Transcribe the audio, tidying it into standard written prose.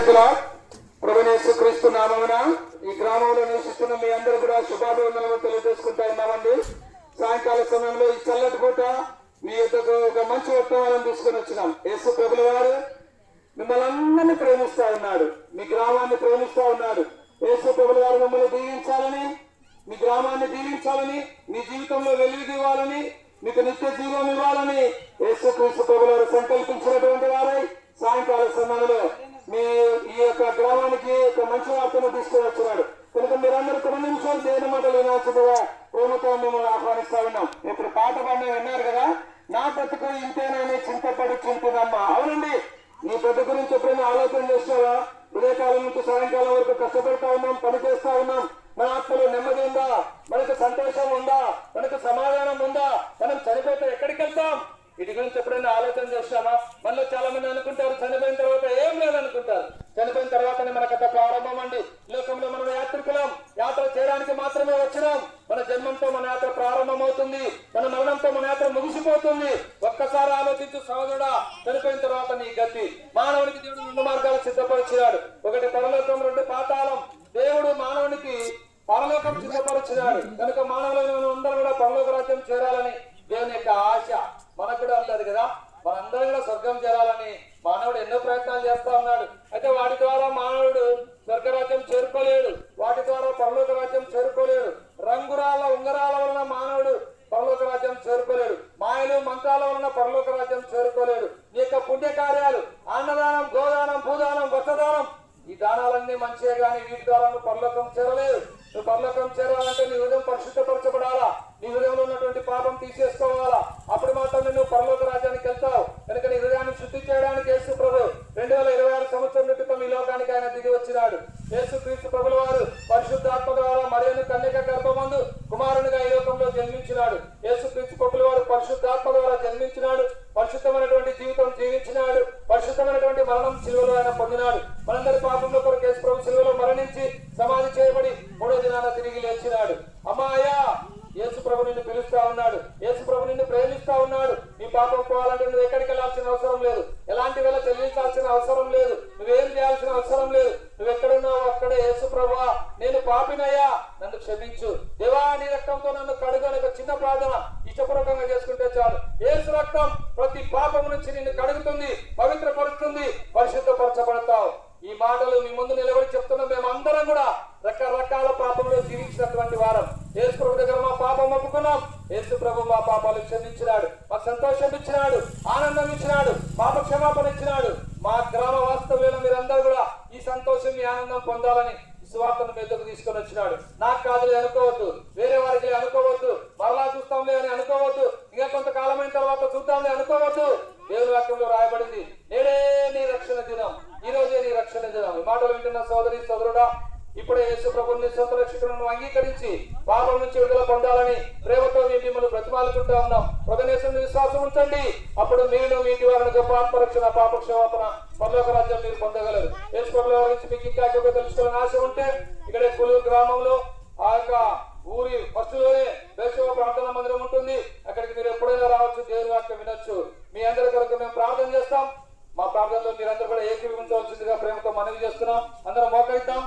ప్రభునేసు క్రీస్తు నామమున ఈ గ్రామంలో నివసిస్తున్న మీ అందరూ కూడా శుభాభివందనలు తెలియజేసుకుంటా ఉన్నామండి. సాయంకాల సమయంలో ఈ చల్లటి పూట మీ యొక్కకు ఒక మంచి వర్తమానం తీసుకుని వచ్చినాం. యేసు ప్రభుల వారు మిమ్మల్ని అందరినీ ప్రేమిస్తా ఉన్నాడు, మీ గ్రామాన్ని ప్రేమిస్తా ఉన్నాడు. యేసు ప్రభుల వారు మిమ్మల్ని దీవించాలని, మీ గ్రామాన్ని దీవించాలని, మీ జీవితంలో వెలుగు ఇవ్వాలని, మీకు నిత్య జీవం ఇవ్వాలని యేసు క్రీస్తు ప్రభుల వారు సంకల్పించినటువంటి వారై సాయంకాల సమయంలో మీ ఈ యొక్క గ్రామానికి ఒక మంచి వార్తను తీసుకుని వచ్చినాడు. కనుక మీరందరూ 9 నిమిషాలు దేవుని మాటలు వినాల్సిందిగా ప్రేమతో మిమ్మల్ని ఆహ్వానిస్తా ఉన్నాం. ఇప్పుడు పాట పాడిన విన్నారు కదా, నా బ్రతుకు ఇంతేనని చింతపడి చింతనమ్మా. అవునండి, నీ బ్రతుకు గురించి ఎప్పుడైనా ఆలోచన చేస్తావా? ఉదయకాలం నుంచి సాయంకాలం వరకు కష్టపడతా ఉన్నాం, పని చేస్తా ఉన్నాం. మన ఆత్మలో నెమ్మది ఉందా? మనకు సంతోషం ఉందా? మనకు సమాధానం ఉందా? మనం చనిపోతే ఎక్కడికి వెళ్తాం? వీటి గురించి ఎప్పుడైనా ఆలోచన చేస్తామా? మనలో చాలా మంది అనుకుంటారు చనిపోయిన తర్వాత ఏం లేదనుకుంటారు. చనిపోయిన తర్వాతనే మనకంత ప్రారంభం అండి. లోకంలో మనం యాత్రికులం, యాత్ర చేయడానికి మాత్రమే వచ్చినాం. మన జన్మంతో మన యాత్ర ప్రారంభం అవుతుంది, మన మరణంతో మన యాత్ర ముగిసిపోతుంది. ఒక్కసారి ఆలోచించు సహోదరుడా, చనిపోయిన తర్వాత నీ గతి. మానవునికి దేవుడు 2 మార్గాలు సిద్ధపరిచినాడు. ఒకటి పరలోకం, 2 పాతాళం. దేవుడు మానవునికి పరలోకం సిద్ధపరిచినాడు. కనుక మానవులైన అందరూ కూడా పరలోక రాజ్యం చేరాలని దేవుని యొక్క ఆశ మనకు కూడా ఉంటుంది కదా. మనందరం కూడా స్వర్గం చేరాలని మానవుడు ఎన్నో ప్రయత్నాలు చేస్తా ఉన్నాడు. అయితే వాటి ద్వారా మానవుడు స్వర్గరాజ్యం చేరుకోలేడు, వాటి ద్వారా పరలోక రాజ్యం చేరుకోలేడు. రంగురాల ఉంగరాల వలన మానవుడు పరలోక రాజ్యం చేరుకోలేడు. మాయలు మంత్రాల వలన పరలోక రాజ్యం చేరుకోలేడు. నీ యొక్క పుణ్యకార్యాలు, అన్నదానం, గోదానం, భూదానం, వస్త్రదానం, ఈ దానాలన్నీ మంచిగా కానీ వీటి ద్వారా నువ్వు పరలోకం చేరలేదు. నువ్వు పరలోకం చేరాలంటే నీ హృదయం పరిశుద్ధపరచబడాలా, నీ హృదయంలో ఉన్నటువంటి పాపం తీసేసుకోవాలా. అప్పుడు మాత్రం నువ్వు పరలోక రాజ్యానికి వెళ్తావు. కనుక నీ హృదయాన్ని శుద్ధి చేయడానికి యేసు ప్రభు 2026 సంవత్సరం క్రితం ఈ లోకానికి ఆయన దిగి వచ్చినాడు. యేసు క్రీస్తు ప్రభుల వారు పరిశుద్ధాత్మ ద్వారా మరియను కన్యక గర్భమందు కుమారునిగా ఈ లోకంలో జన్మించినాడు. యేసు క్రీస్తు ప్రభుల వారు పరిశుద్ధాత్మ ద్వారా జన్మించినాడు, పరిశుద్ధమైనటువంటి జీవితం జీవించినాడు, పరిశుద్ధమైనటువంటి మరణం శిలువలో ఆయన పొందినాడు. మనందరి పాపంలో కొరకు యేసు ప్రభు శిలువలో మరణించి సమాధి చేయబడి 3వ దినాన తిరిగి లేచినాడు. అమ్మాయా, యేసు ప్రభు నిన్ను పిలుస్తా ఉన్నాడు, యేసు ప్రభు నిన్ను ప్రేమిస్తా ఉన్నాడు. నీ పాపం పోవాలంటే నువ్వు ఎక్కడికి వెళ్ళాల్సిన అవసరం లేదు, ఎలాంటి వేళ చెల్లించాల్సిన అవసరం లేదు, నువ్వేం చేయాల్సిన అవసరం లేదు. నువ్వు ఎక్కడున్నావు అక్కడే యేసు ప్రభువా నేను పాపినయ్యా, నన్ను క్షమించు దేవా, నీ రక్తంతో నన్ను కడుగు అని ఒక చిన్న ప్రార్థన ఇష్టపూర్వకంగా చేసుకుంటే చాలు. యేసు రక్తం ప్రతి పాపం నుంచి నిన్ను కడుగుతుంది, పవిత్రపరుస్తుంది, పరిశుద్ధపరచబడతావు. ఈ మాటలు మీ ముందు నిలబడి చెప్తున్నా. మేమందరం కూడా రకరకాల పాపంలో జీవించినటువంటి వారం. యేసు ప్రభు దగ్గర మా పాపం ఒప్పుకున్నాం. యేసు ప్రభు మా పాపాలు క్షమించినాడు, మాకు సంతోషం ఇచ్చినాడు, ఆనందం ఇచ్చినాడు, పాప క్షమాపణ ఇచ్చినాడు. మా గ్రామ వాస్తవ్యంలో మీరందరూ కూడా ఈ సంతోషం, ఈ ఆనందం పొందాలని సువార్తను మీదకు తీసుకొని వచ్చినాడు. నాకు కాదులే అనుకోవద్దు, వేరే వారికి అనుకోవద్దు, మరలా చూస్తాంలే అని అనుకోవద్దు, ఇంకా కొంతకాలమైన తర్వాత చూద్దాంలే అనుకోవద్దు. దేవుని వాక్యంలో రాయబడింది, నేడే నీ రక్షణ దినం, ఈ రోజే నీ రక్షణ దినం. ఈ మాటలు వింటున్న సోదరి సోదరుడా, ఇప్పుడే యేసు ప్రభువుని సొంత రక్షకులను అంగీకరించి పాపం నుంచి విడుదల పొందాలని ప్రేమతో మిమ్మల్ని బ్రతిమాలుకుంటా ఉన్నాం. హృదయనేశ్వరుని విశ్వాసం ఉంచండి, అప్పుడు మీరు మీ ఇంటి వారిని గొప్ప ఆత్మరక్షణ, పాప క్షమాపణ, పరలోక రాజ్యం మీరు పొందగలరు. యేసు ప్రభువు గురించి మీకు ఇంకా ఎక్కువగా తెలుసుకోవాలని ఆశ ఉంటే ఇక్కడే కులూరు గ్రామంలో ఆ యొక్క ఊరి ఫస్ట్లోనే వేసవ ప్రార్థన మందిరం ఉంటుంది. అక్కడికి మీరు ఎప్పుడైనా రావచ్చు, దేవుని వాక్యం వినొచ్చు. మీ అందరి కొరకు మేము ప్రార్థన చేస్తాం. మా ప్రార్థనలో మీరందరూ కూడా ఏకీభవించవలసిందిగా ప్రేమతో మనవి చేస్తున్నాం. అందరం మోకరిద్దాం.